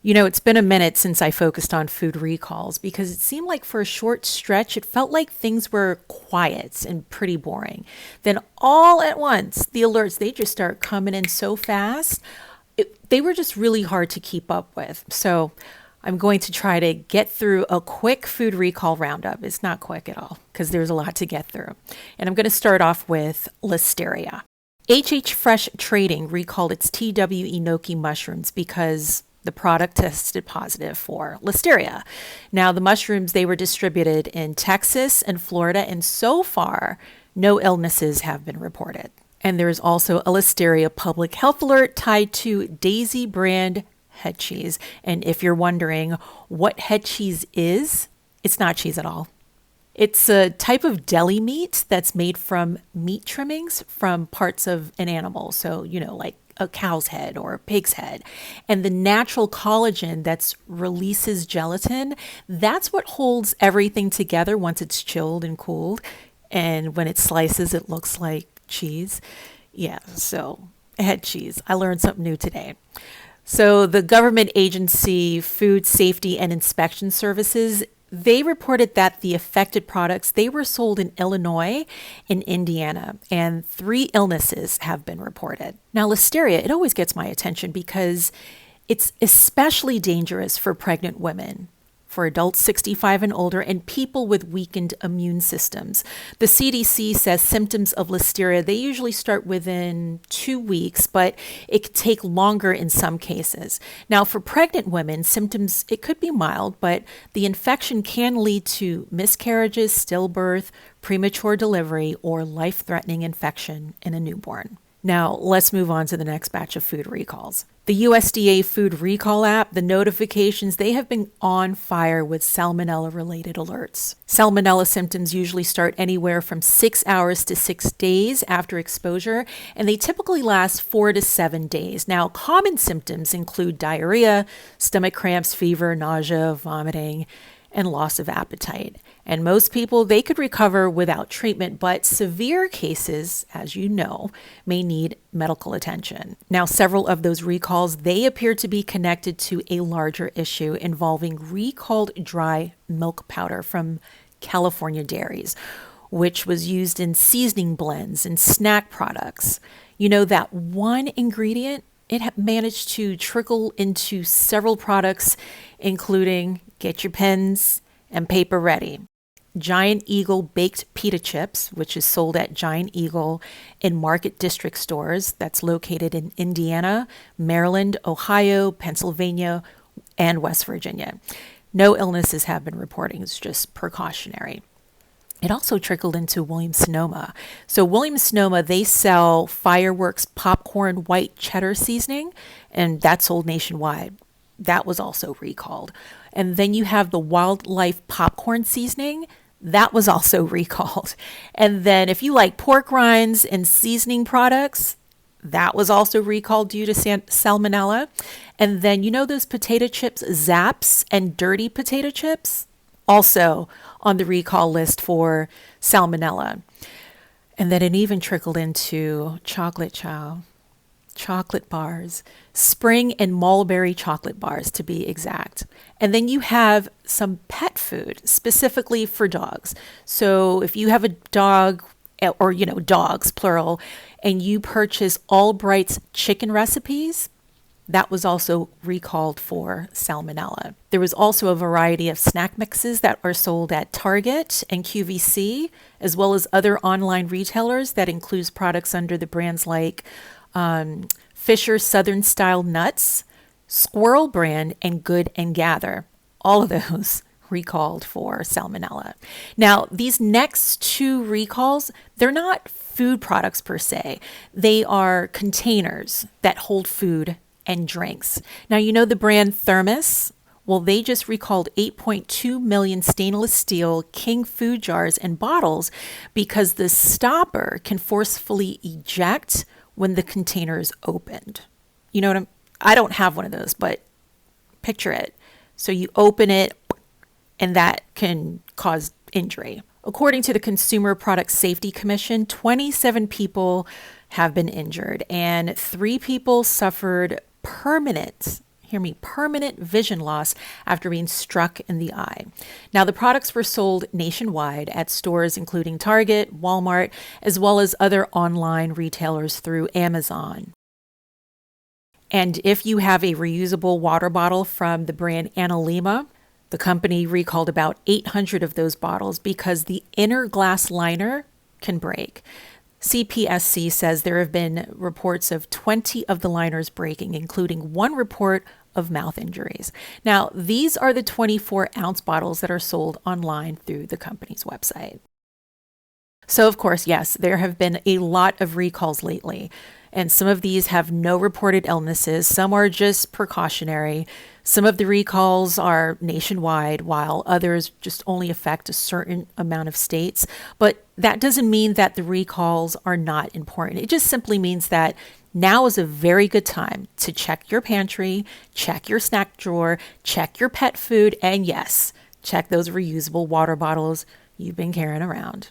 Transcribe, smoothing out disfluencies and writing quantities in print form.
It's been a minute since I focused on food recalls because it seemed like for a short stretch, it felt like things were quiet and pretty boring. Then all at once, the alerts, they just start coming in so fast. They were just really hard to keep up with. So I'm going to try to get through a quick food recall roundup. It's not quick at all because there's a lot to get through. And I'm going to start off with Listeria. HH Fresh Trading recalled its TW enoki mushrooms because the product tested positive for Listeria. Now, the mushrooms, they were distributed in Texas and Florida, and so far, no illnesses have been reported. And there's also a Listeria public health alert tied to Daisy brand head cheese. And if you're wondering what head cheese is, it's not cheese at all. It's a type of deli meat that's made from meat trimmings from parts of an animal. So, like a cow's head or a pig's head. And the natural collagen that releases gelatin, that's what holds everything together once it's chilled and cooled. And when it slices, it looks like cheese. Yeah, so head cheese. I learned something new today. So the government agency, Food Safety and Inspection Services, they reported that the affected products, they were sold in Illinois and Indiana, and 3 illnesses have been reported. Now, Listeria, it always gets my attention because it's especially dangerous for pregnant women, for adults 65 and older, and people with weakened immune systems. The CDC says symptoms of Listeria, they usually start within 2 weeks, but it could take longer in some cases. Now, for pregnant women, symptoms, it could be mild, but the infection can lead to miscarriages, stillbirth, premature delivery, or life-threatening infection in a newborn. Now, let's move on to the next batch of food recalls. The USDA Food Recall app, the notifications, they have been on fire with salmonella-related alerts. Salmonella symptoms usually start anywhere from 6 hours to 6 days after exposure, and they typically last 4 to 7 days. Now, common symptoms include diarrhea, stomach cramps, fever, nausea, vomiting, and loss of appetite. And most people, they could recover without treatment, but severe cases, as you know, may need medical attention. Now, several of those recalls, they appear to be connected to a larger issue involving recalled dry milk powder from California dairies, which was used in seasoning blends and snack products. That one ingredient, it managed to trickle into several products, including, get your pens and paper ready, Giant Eagle baked pita chips, which is sold at Giant Eagle in Market District stores that's located in Indiana, Maryland, Ohio, Pennsylvania, and West Virginia. No illnesses have been reported. It's just precautionary. It also trickled into Williams-Sonoma. So Williams-Sonoma, they sell Fireworks popcorn white cheddar seasoning, and that's sold nationwide. That was also recalled. And then you have the Wildlife popcorn seasoning. That was also recalled. And then if you like pork rinds and seasoning products, that was also recalled due to salmonella. And then those potato chips, Zaps and dirty potato chips, also on the recall list for salmonella. And then it even trickled into chocolate bars, spring and mulberry chocolate bars to be exact. And then you have some pet food specifically for dogs. So if you have a dog or, dogs plural, and you purchase Albright's chicken recipes, that was also recalled for salmonella. There was also a variety of snack mixes that are sold at Target and QVC, as well as other online retailers that includes products under the brands like Fisher Southern Style Nuts, Squirrel Brand, and Good and Gather. All of those recalled for salmonella. Now, these next 2 recalls, they're not food products per se. They are containers that hold food and drinks. Now, the brand Thermos. Well, they just recalled 8.2 million stainless steel King food jars and bottles because the stopper can forcefully eject when the container is opened. I don't have one of those, but picture it. So you open it and that can cause injury. According to the Consumer Product Safety Commission, 27 people have been injured and 3 people suffered permanent hear me, permanent vision loss after being struck in the eye. Now, the products were sold nationwide at stores including Target, Walmart, as well as other online retailers through Amazon. And if you have a reusable water bottle from the brand Analima, the company recalled about 800 of those bottles because the inner glass liner can break. CPSC says there have been reports of 20 of the liners breaking, including one report of mouth injuries. Now, these are the 24-ounce bottles that are sold online through the company's website. So, of course, yes, there have been a lot of recalls lately. And some of these have no reported illnesses. Some are just precautionary. Some of the recalls are nationwide, while others just only affect a certain amount of states. But that doesn't mean that the recalls are not important. It just simply means that now is a very good time to check your pantry, check your snack drawer, check your pet food, and yes, check those reusable water bottles you've been carrying around.